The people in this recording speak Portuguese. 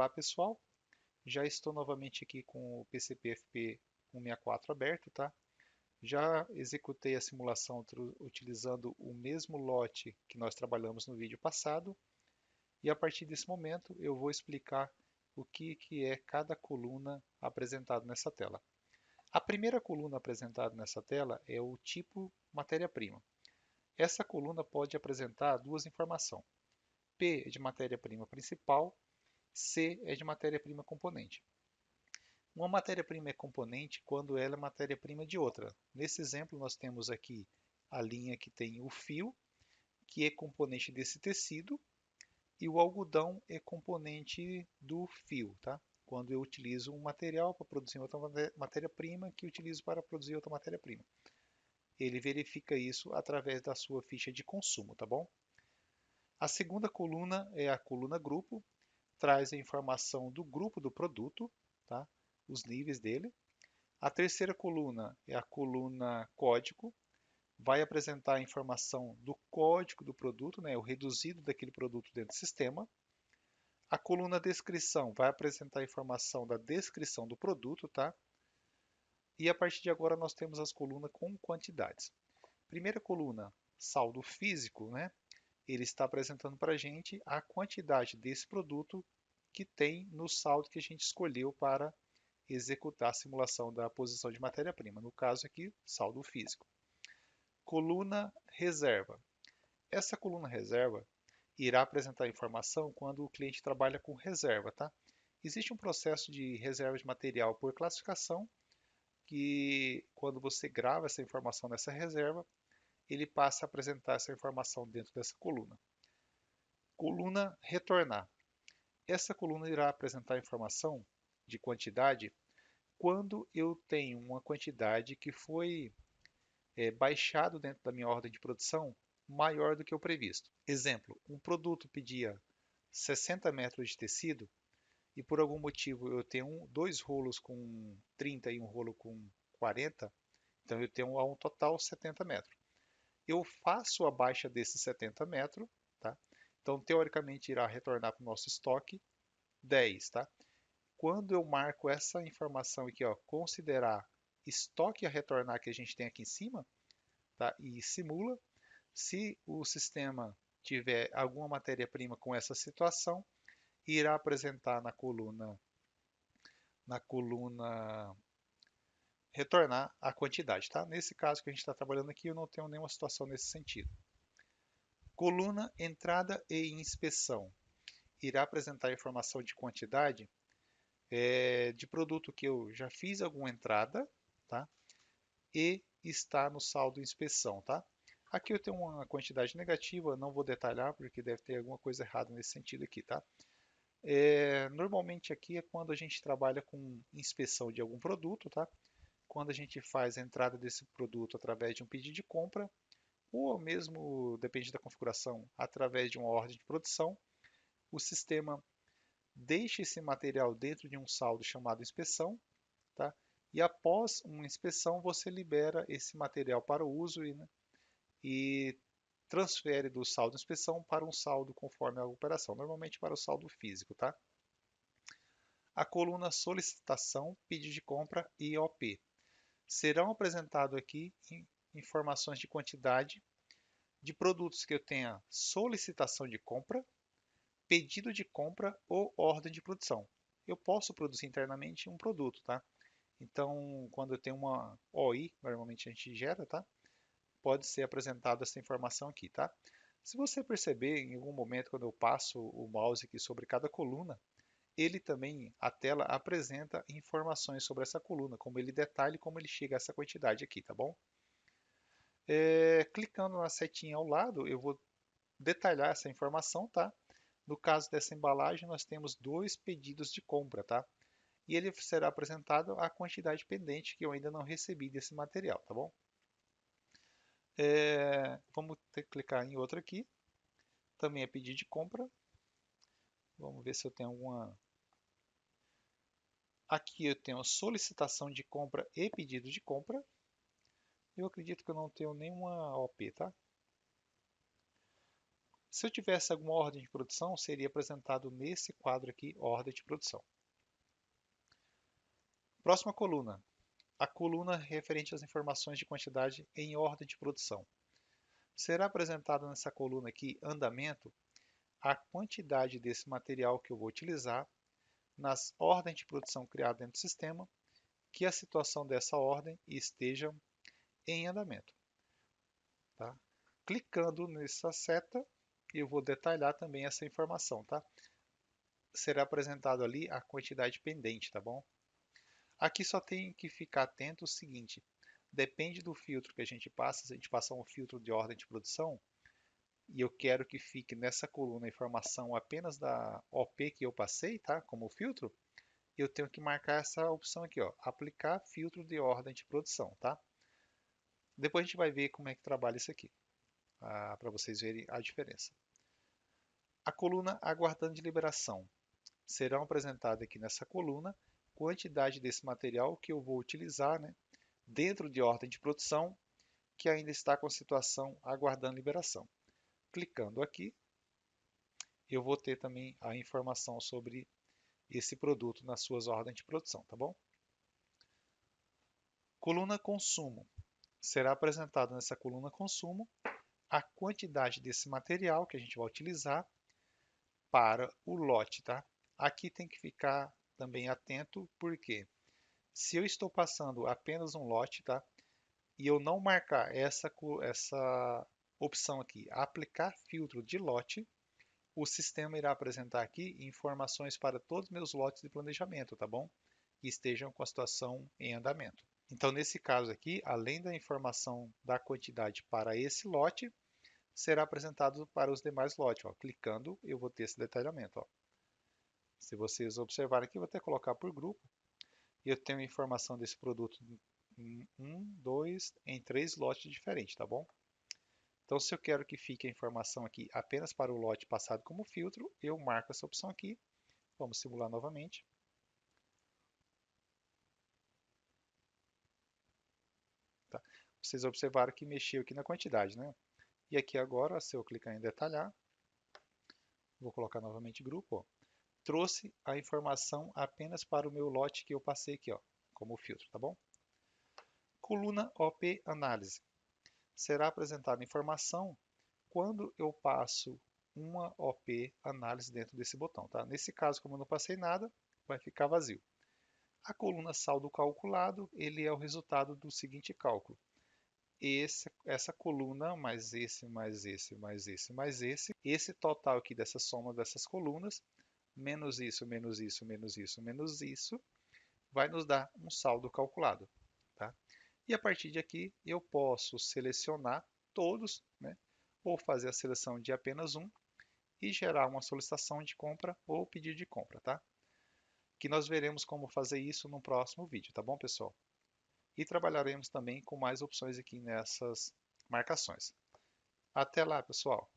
Olá pessoal, já estou novamente aqui com o PCP-FP 164 aberto, tá? Já executei a simulação utilizando o mesmo lote que nós trabalhamos no vídeo passado e a partir desse momento eu vou explicar o que é cada coluna apresentada nessa tela. A primeira coluna apresentada nessa tela é o tipo matéria-prima. Essa coluna pode apresentar duas informações. P é de matéria-prima principal, C é de matéria-prima componente. Uma matéria-prima é componente quando ela é matéria-prima de outra. Nesse exemplo, nós temos aqui a linha que tem o fio, que é componente desse tecido, e o algodão é componente do fio, tá? Quando eu utilizo um material para produzir outra matéria-prima, que utilizo para produzir outra matéria-prima. Ele verifica isso através da sua ficha de consumo, tá bom? A segunda coluna é a coluna grupo, traz a informação do grupo do produto, tá? Os níveis dele. A terceira coluna é a coluna código, vai apresentar a informação do código do produto, né, o reduzido daquele produto dentro do sistema. A coluna descrição vai apresentar a informação da descrição do produto, tá? E a partir de agora nós temos as colunas com quantidades. Primeira coluna, saldo físico, né? Ele está apresentando para a gente a quantidade desse produto que tem no saldo que a gente escolheu para executar a simulação da posição de matéria-prima. No caso aqui, saldo físico. Coluna reserva. Essa coluna reserva irá apresentar informação quando o cliente trabalha com reserva, tá? Existe um processo de reserva de material por classificação que, quando você grava essa informação nessa reserva, ele passa a apresentar essa informação dentro dessa coluna. Coluna retornar. Essa coluna irá apresentar informação de quantidade quando eu tenho uma quantidade que foi baixado dentro da minha ordem de produção maior do que o previsto. Exemplo, um produto pedia 60 metros de tecido e por algum motivo eu tenho dois rolos com 30 e um rolo com 40, então eu tenho um total 70 metros. Eu faço a baixa desses 70 metros, tá? Então teoricamente irá retornar para o nosso estoque 10, tá? Quando eu marco essa informação aqui, ó, considerar estoque a retornar que a gente tem aqui em cima, tá? E simula, se o sistema tiver alguma matéria-prima com essa situação, irá apresentar na coluna retornar a quantidade, tá? Nesse caso que a gente está trabalhando aqui, eu não tenho nenhuma situação nesse sentido. Coluna entrada e inspeção irá apresentar a informação de quantidade de produto que eu já fiz alguma entrada, tá? E está no saldo inspeção, tá? Aqui eu tenho uma quantidade negativa, não vou detalhar porque deve ter alguma coisa errada nesse sentido aqui, tá? Normalmente aqui é quando a gente trabalha com inspeção de algum produto, tá? Quando a gente faz a entrada desse produto através de um pedido de compra, ou mesmo, depende da configuração, através de uma ordem de produção, o sistema deixa esse material dentro de um saldo chamado inspeção, tá? E após uma inspeção, você libera esse material para o uso e transfere do saldo inspeção para um saldo conforme a operação, normalmente para o saldo físico, tá? A coluna solicitação, pedido de compra e OP. Serão apresentados aqui informações de quantidade de produtos que eu tenha solicitação de compra, pedido de compra ou ordem de produção. Eu posso produzir internamente um produto, tá? Então, quando eu tenho uma OI, normalmente a gente gera, tá? Pode ser apresentada essa informação aqui, tá? Se você perceber, em algum momento, quando eu passo o mouse aqui sobre cada coluna, ele também, a tela apresenta informações sobre essa coluna, como ele detalha e como ele chega a essa quantidade aqui, tá bom? Clicando na setinha ao lado, eu vou detalhar essa informação, tá? No caso dessa embalagem, nós temos dois pedidos de compra, tá? E ele será apresentado a quantidade pendente que eu ainda não recebi desse material, tá bom? Vamos ter que clicar em outro aqui. Também é pedido de compra. Vamos ver se eu tenho alguma. Aqui eu tenho solicitação de compra e pedido de compra. Eu acredito que eu não tenho nenhuma OP, tá? Se eu tivesse alguma ordem de produção, seria apresentado nesse quadro aqui, ordem de produção. Próxima coluna, a coluna referente às informações de quantidade em ordem de produção. Será apresentado nessa coluna aqui, andamento, a quantidade desse material que eu vou utilizar nas ordens de produção criadas dentro do sistema, que a situação dessa ordem esteja em andamento. Tá? Clicando nessa seta, eu vou detalhar também essa informação. Tá? Será apresentado ali a quantidade pendente, tá bom? Aqui só tem que ficar atento o seguinte, depende do filtro que a gente passa, se a gente passar um filtro de ordem de produção, e eu quero que fique nessa coluna a informação apenas da OP que eu passei, tá? Como filtro, eu tenho que marcar essa opção aqui, ó, aplicar filtro de ordem de produção, tá? Depois a gente vai ver como é que trabalha isso aqui, para vocês verem a diferença. A coluna aguardando de liberação. Serão apresentadas aqui nessa coluna quantidade desse material que eu vou utilizar, né, dentro de ordem de produção, que ainda está com a situação aguardando liberação. Clicando aqui, eu vou ter também a informação sobre esse produto nas suas ordens de produção, tá bom? Coluna consumo. Será apresentado nessa coluna consumo a quantidade desse material que a gente vai utilizar para o lote, tá? Aqui tem que ficar também atento, porque se eu estou passando apenas um lote, tá? E eu não marcar essa opção aqui, aplicar filtro de lote, o sistema irá apresentar aqui informações para todos os meus lotes de planejamento, tá bom? Que estejam com a situação em andamento. Então, nesse caso aqui, além da informação da quantidade para esse lote, será apresentado para os demais lotes. Ó. Clicando, eu vou ter esse detalhamento. Ó. Se vocês observarem aqui, eu vou até colocar por grupo. Eu tenho informação desse produto em 2, em 3 lotes diferentes, tá bom? Então, se eu quero que fique a informação aqui apenas para o lote passado como filtro, eu marco essa opção aqui. Vamos simular novamente. Tá? Vocês observaram que mexeu aqui na quantidade, né? E aqui agora, se eu clicar em detalhar, vou colocar novamente grupo, ó, trouxe a informação apenas para o meu lote que eu passei aqui, ó, como filtro, tá bom? Coluna OP Análise. Será apresentada informação quando eu passo uma OP Análise dentro desse botão, tá? Nesse caso, como eu não passei nada, vai ficar vazio. A coluna saldo calculado, ele é o resultado do seguinte cálculo. Essa coluna, mais esse, mais esse, mais esse, mais esse total aqui dessa soma dessas colunas, menos isso, menos isso, menos isso, menos isso, vai nos dar um saldo calculado. Tá? E a partir de aqui eu posso selecionar todos, né? Ou fazer a seleção de apenas um e gerar uma solicitação de compra ou pedido de compra. Tá? Que nós veremos como fazer isso no próximo vídeo, tá bom, pessoal? E trabalharemos também com mais opções aqui nessas marcações. Até lá, pessoal!